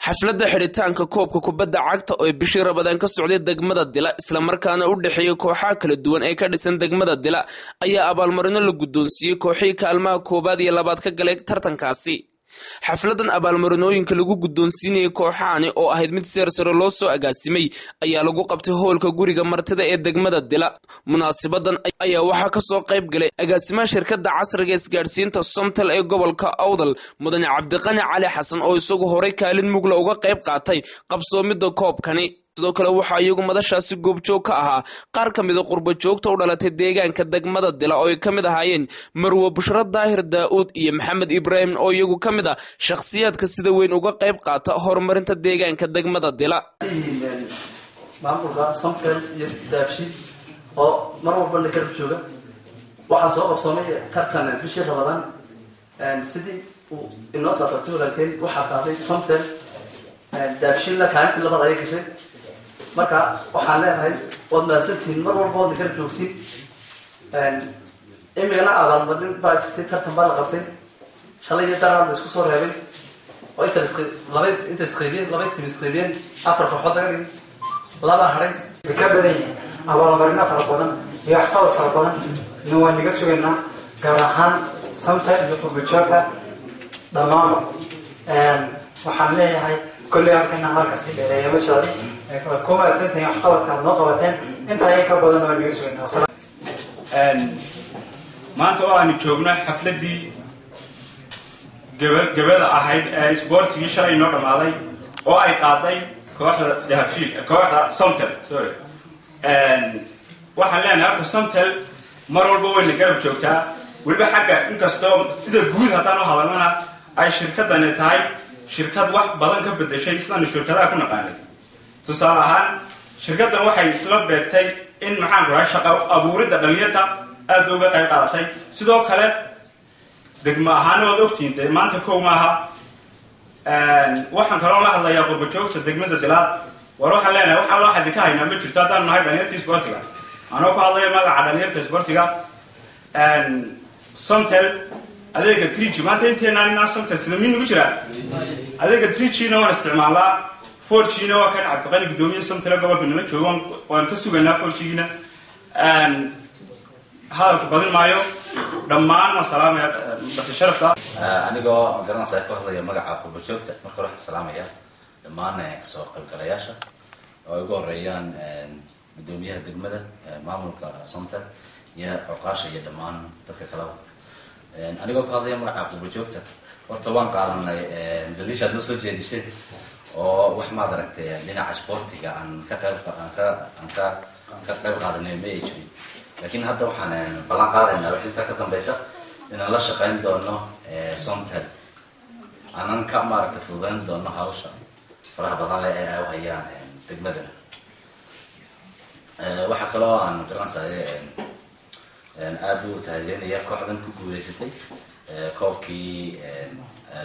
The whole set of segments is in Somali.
xafladda xiritaanka koobka kubadda cagta oo bishii Ramadaan ka socday degmada Dila isla markaana u dhaxeeyay kooxaha kala duwan ee ka dhisan degmada Dila ayaa abaalmarino la guddoonsiiyay kooxihii kaalmaha koobaad iyo labaad ka galay tartankaasi. xafladan abaalmarinooyinka lagu guddoonsiinayay kooxahani oo ahayd mid sare loo soo agaasimay ayaa lagu qabtay hoolka guriga martida ee degmada Dila. munaasabadan ayaa waxaa ka soo qayb galay agaasimaha shirkadda casriga isgaarsiinta Somtel ee gobolka Awdal Mudane Cabdiqani Cali Xasan oo isagu horay kaalin mugla uga qayb qaatay qabsoomidda koobkani. sidoo kale waxaa iyagu madashaasi goobjoog ka ahaa qaar ka mid ah qurba joogta u dhalatay deegaanka degmada Dila oo ay ka mid ahaayeen Marwo Bushra Daahir Daawud iyo Maxamed Ibrahim oo iyagu ka mid ah shakhsiyaadka sida weyn uga qayb qaata horumarinta deegaanka degmada Dila. maamulka Somtel iyo Daabshiil oo mar walba la garab jooga waxaa soo qabsoomay tartan bishii Ramadaan sidii uu inoo taabtay walaalkeen waxaa qaaday Somtel Daabshiil la kaalintii labaad ay gashay. marka waxaan leeyahay wad maasantiin mar walba wad garab joogtiin imigana abaalmarin baa jirtay tartan baa la qabtay shalay daraad la isku soo reebay oo inta isqaybiyeen afar kooxood laga dhigay laba haray ka badan abaalmarino fara badan iyo waxqabad fara badan inuu waan naga sugaynaa gaar ahaan Somtel iyo qurbajoogta dhammaan waxaan leeyahay كل يوم كنا هالك سيدة يا مشاري كم أسنت هي حقبة كان نقطتين أنت هي كبدنا والجسوين أصلا ما أنت أنا شوفنا حفلة دي قبل أحد سبورت في شري نقطة مالي أو أي قاضي كواحد دهبشيل كواحد Somtel سوري واحد لنا أكتر Somtel مرة البوي اللي قرب شوفتها والبحاجة إنك استوى سيد الجود هتانو هذا منا أي شركة دنيتاي shirkad wax badan ka bedeshay isla shirkadaha ku naqaanay tusaale ahaan shirkaddan waxay isla beegtay in maxaan ku raashay shaqo abuuridda dhalinyarta aad uga qayb qaadatay sidoo kale degmo ahaan wad ogtiinay maanta koow maaha waxaan kaloo la hadlayaa qurba joogta degmada Dila war waxaan leenahay waxa loo xaddi ka haynaa ma jirto hadaan nahay dhalinyarta sportiga anoo ku hadlaya magaca dhalinyarta sportiga Somtel adeega 3G maanta inteena inaan Somtel sida min ugu jira adeega 3G na waan isticmaalaa 4G na waa kan Cabdiqani gudoomiye Somtel gobolka nala joogo waan ka sugaynaa 4G na halka badan maayo dhammaan salaamaya batasharafta anigoo garanaysa ka hadlaya magaca qurba joogta marka hore salaamaya dhammaan ka soo qayb galayaasha oo ugu horeeyaan gudoomiyaha degmada maamulka Somtel iyo oqaasha iyo dhammaan dadka kale anigoo ka hadlaya magaca qurba joogta horta waan qaadanay dalishaad noo soo jeedisay oo wax ma aragtay dhinaca sportiga aan ka qayb qaadanay ma ay jirin laakiin hadda waxaan ballan qaadaynaa wixii ka dambaysa inaan la shaqeyn doono Somtel aanan ka maaragtay fududeyn doono hawsha faraha badan leh ee ay hayaan degmada waxa kaloo aan garanayay aad u taageeraya kooxdan ku guuleysatay koobkii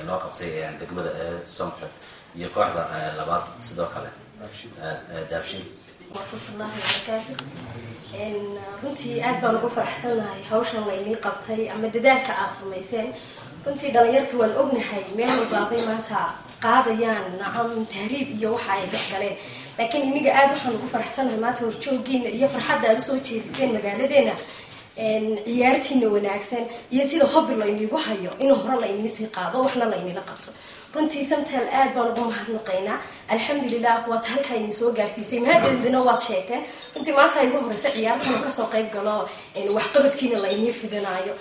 loo qabtay degmada Somtel iyo kooxda labaad sidoo kale Daabshiil runtii aad baan ugu faraxsanahay hawshan la inii qabtay ama dadaalka aad samayseen runtii dhalinyarta waan ognahay meel walbaabay maanta qaadayaan nacam tahriib iyo waxa ay dhex galeen laakiin iniga aad waxaan ugu faraxsanahay maanta warjoogiina iyo farxadda aad usoo jeediseen magaaladeena ciyaartiina wanaagsan iyo sida hobby la inigu hayo inuu hore la inii sii qaado waxna la inila qabto runtii Somtel aad baan ugu mahadnaqaynaa alxamdulillaah waad halka inii soo gaarsiisay mahadadina waad sheegteen runtii maanta ay ugu horeysa ciyaartan ka soo qayb galo wax qabadkiina la inii fidinaayo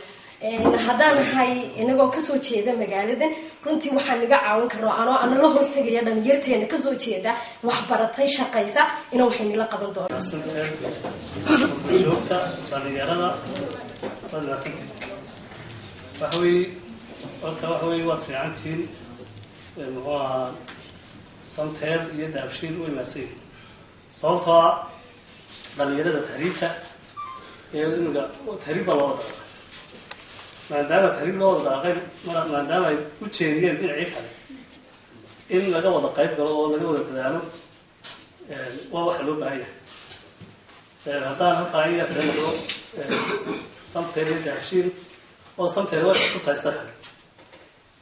haddaan nahay inagoo ka soo jeeda magaaladan runtii waxaan naga caawin karnaa anoo la hoos tagaya dhalinyarteena ka soo jeeda wax baratay shaqaysa inuu wax inila qaban doono joogta dhalinyarada wanaagsantii waxay waad fiicantiin waa Somtel iyo Daabshiil way maadsan sababtoo ah dhalinyarada tahriibta ee inaga tahriibka loo wada maadaama tahriib loo wada dhaqay maadaama ay u jeediyeen dhinacii kale in laga wada qayb galo oo laga wada dadaalo waa wax loo baahan yahay haddaan halkaa iga tiraahdo Somtel iyo Daabshiil oo Somtel way isku taystaan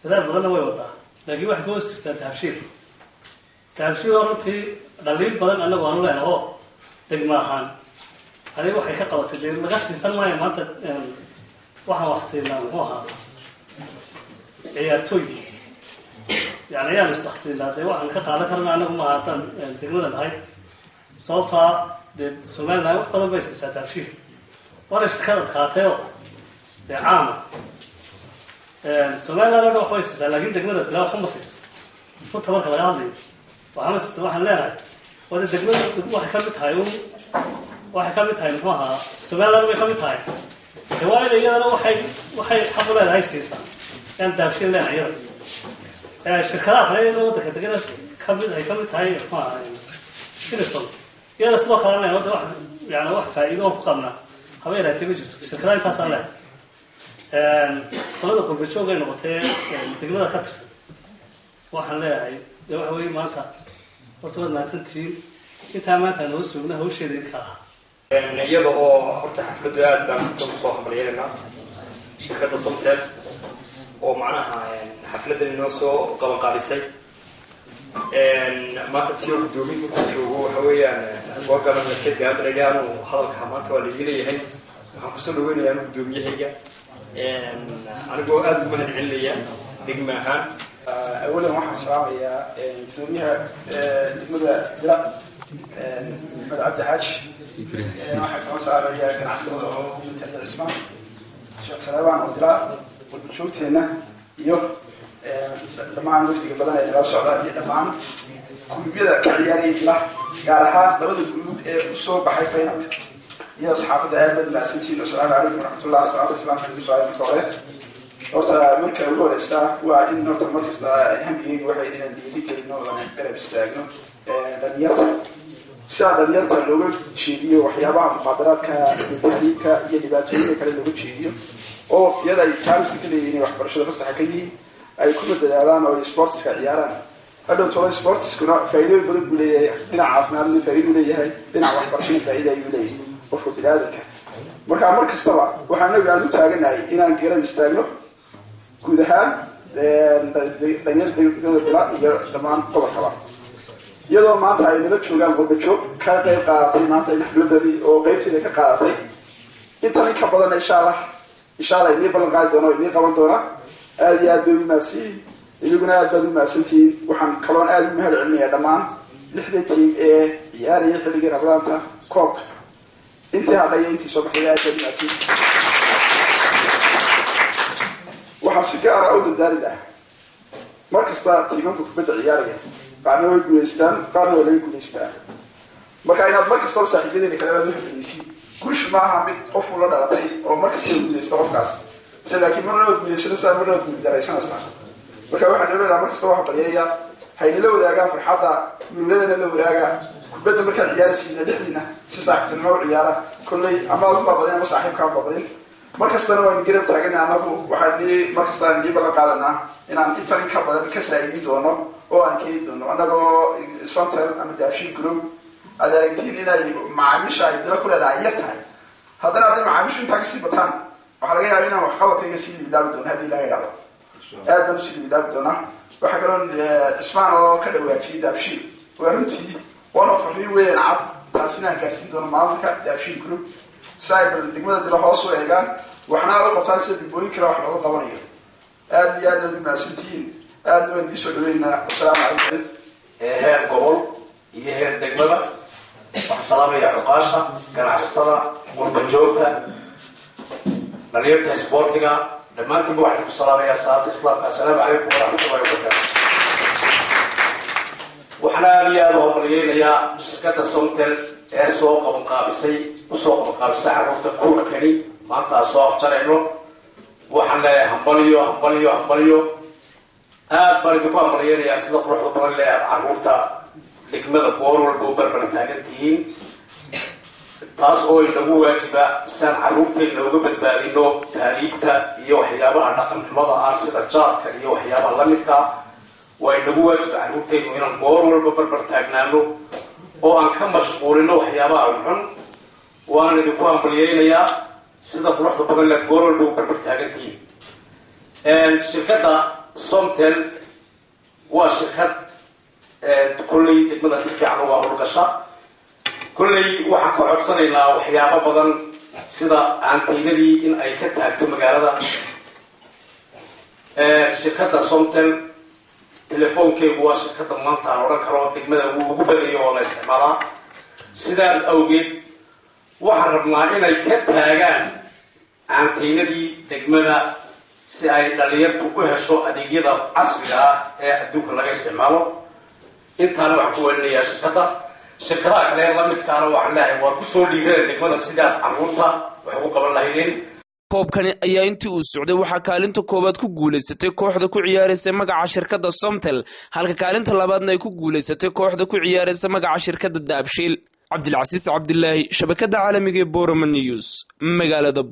dadaal badanna way wadaa laakiin waxa ka hoos jirta Daabshiil daabshiil runtii dhaliil badan anagu aanu leenahay oo degmo ahaan aniga waxay ka qabatay dee laga siisan maayo maanta waxaan wax siinaa muxuu ahaa ciyaartooy yani ayaan iswaxsiinaa dee waxaan ka qaadan karna anagu ma haatan degmada nahay sababtaa dee somaliland wax badan bay siisaa daabshiil waana shirkad adkaatay oo dee caama somaliland oo dhan wax bay siisaa laakiin degmada dilaa wax uma siiso runta marka laga hadlayo waxaan leenahay wada degmada waxay ka mid tahay muxuu ahaa somaliland bay ka mid tahay de waa ina iyadana waxay xaq u leedahay siisaa yaan daabshiil leenahay iyada shirkadaha kale iyadana wadanka degmadaas kamid ay kamid tahay muxuu ahaa siliston iyada sidoo kale leenahay wadda wax yani wax faa'iido oo ku qabnaa haba yaraatee ma jirto shirkadaha intaasaan leehay qolada qurbajoog ay noqotee degmada ka tirsan waxaan leeyahay dee waxa weeye maanta horta waad mahadsantihiin intaa maanta aan hoos joogna hawsheeda idinka ah iyada oo horta xafladdu aad baan usoo hambalyeynayna shirkadda somtel oo macnaha xafladdan inoo soo qabanqaabisay maanta tiyo guddoomin markuu joogo waxa weeyaan goorgaban markeedka aadanaga anu hadalka maanta waa laigi leeyahay waxaan kusoo dhaweynayaa anu guddoomiyahayga anigoo aada ugu mahad celinaya degma ahaan أولاً واحد سلام يا دنيا مدة لا مدة عبد الحاج واحد كمان سلام يا كان عصر من تحت الاسماء شيخ سلام وزراء والبنشوت هنا يوم لما عن وقت قبلنا إلى السعودية لما عن كل بيدا كعياري لا قالها لابد الجنود صوب بحيفين يا أصحاب الأهل مع سنتين والسلام عليكم ورحمة الله وبركاته horta marka ugu horeysa waa in horta markasta hamigeyga waxay inaan dhiirigelino oo aan garab istaagno dhalinyarta si aan dhalinyarta looga jeediyo waxyaabaha muqaadaraadka tahriibka iyo dhibaatooyinka kale looga jeediyo oo waqtiyada ay jaamiska ka leeyihiin inay waxbarashada fasaxa ka yihiin ay ku dadaalaan oo sportska ciyaaraan hadhow toban sportskuna faa'iidooyin badan buu leeyahay dhinaca caafimaadna faa'iido leeyahay dhinaca waxbarashada faa'iido ayuu leeyahay qofka bini'aadamka marka mar kastaba waxaan anagu aan u taaganahay inaan garab istaagno guud ahaan dhalinyarada degmada dila iyo dhammaan gobolkaba iyadoo maanta ay nala joogaan qurbajoog ka qayb qaadatay maanta xafladani oo qaybteeda ka qaadatay intan in ka badan insha allah inii ballan qaadi doona inii qaban doona aada iyo aad bay u mahadsanyihiin idiguna aad baad u mahadsantihiin waxaan kaloon aada u mahad celinayaa dhammaan 6 tiim ee ciyaaraya xilligii rabadaanta koobka intii hadhaya intii soo baxday aad baad u mahadsantihiin waxaan si gaar ah u dadaali lahaa mar kasta tiimanka kubadda ciyaaraya qaarna way guulaystaan qaarna waa laga guulaystaa marka inaad mar kastaba saaxiibadeena kale aad u hafaysiin guushu maaha mid qofku la dhalatay oo mar kasta guulaysta qofkaas se laakiin marna waad guulaysanaysaa marna waad guuldaraysanaysaa marka waxaan leedahay mar kasta waxa baryeeya haynala wadaagaan farxadda guuladana la wadaaga kubadda markaad ciyaaraysiina dhexdiina si saaxiibtinimo u ciyaara kolley ama aad unbaa badin ama saaxiibkaan baa badin markastana waan garab taagana anagu waxaan markasta aan ballan qaadanaa inaan intan ka badan ka saaidin doono oo aan keeni doono anagoo Somtel ama daabshiil group aad aragtiin inay macaamiisha ay dila ku leedahay yar tahay haddana hadday macaamiishu intaa kasii bataan waxaa laga yaabaa inaan waxqabadkayga sii bilaabi doono haddii ilaaha idhahdo aad baan usii bilaabi doonaa waxaa kaloon ismaan oo ka dhawaajiyay daabshiil waa runtii waana fariin weyn cad taasina aan gaarsiin doono maamulka daabshiil group saayibal degmada dila hoos u eegaan waxna la qabtaan sida degmooyin kale wax looga qabanayo aad iyo aad u mahadsantihiin aadna waan idiin soo dhaweynaa asalaamu calaykum heer gobol iyo heer degmada waxaan salaamaya cuqaasha ganacsatada qurbajoogta dhalinyarta isboortiga dhammaantiinba waxaan ku salaamayaa salaata islaamka assalaamu calaykum waraxmatullahi wabarakaatu waxaan aada iyo aada u horumariyeynayaa shirkadda Somtel ee soo qabanqaabisay usoo qabanqaabisay carruurta kuurkani maanta aan soo afjarayno waxaan leeyahay hambalyo aad baan idinku hambalyeynayaa sida quruxda badan le aad carruurta degmada goor walba u barbar taagan tihiin taas oo inagu waajiba siaan carruurtayna uga badbaadino tahriibta iyo waxyaabaha dhaqan xumada ah sida jaadka iyo waxyaabaha la midka waa inagu waajiba carruurtaynu inaan goor walba barbar taagnaano oo aan ka mashquulino waxyaabaha xun waan idinku hambalyeynayaa sida quruxda badan le goor walba u barbar taagan tihiin shirkadda Somtel waa shirkad kulley degmada si fiican uga howlgasha kulley waxaan ka codsanaynaa waxyaabo badan sida aantaynadii in ay ka taagto magaalada shirkadda Somtel telefoonkeygu waa shirkadda maanta aan odhan karo degmada ugu badayo oo la isticmaalaa sidaas awgeed waxaan rabnaa inay ka taagaan aantaynadii degmada si ay dhalinyartu u hesho adeegyada casriga ah ee adduunka laga isticmaalo intaana waxaan ku welinayaa shirkadaha kale la midkaana waxaan leeyahay waa ku soo dhiirada degmada sidaad carruurta wax ugu qaban lahaydeen koobkani ayaa intii uu socday waxaa kaalinta koowaad ku guulaysatay kooxda ku ciyaaraysa magaca shirkadda Somtel halka kaalinta labaadna ay ku guulaysatay kooxda ku ciyaaraysa magaca shirkadda Daabshiil Cabdilcasiis Cabdilaahi shabakada caalamiga ee Boorama News magaalada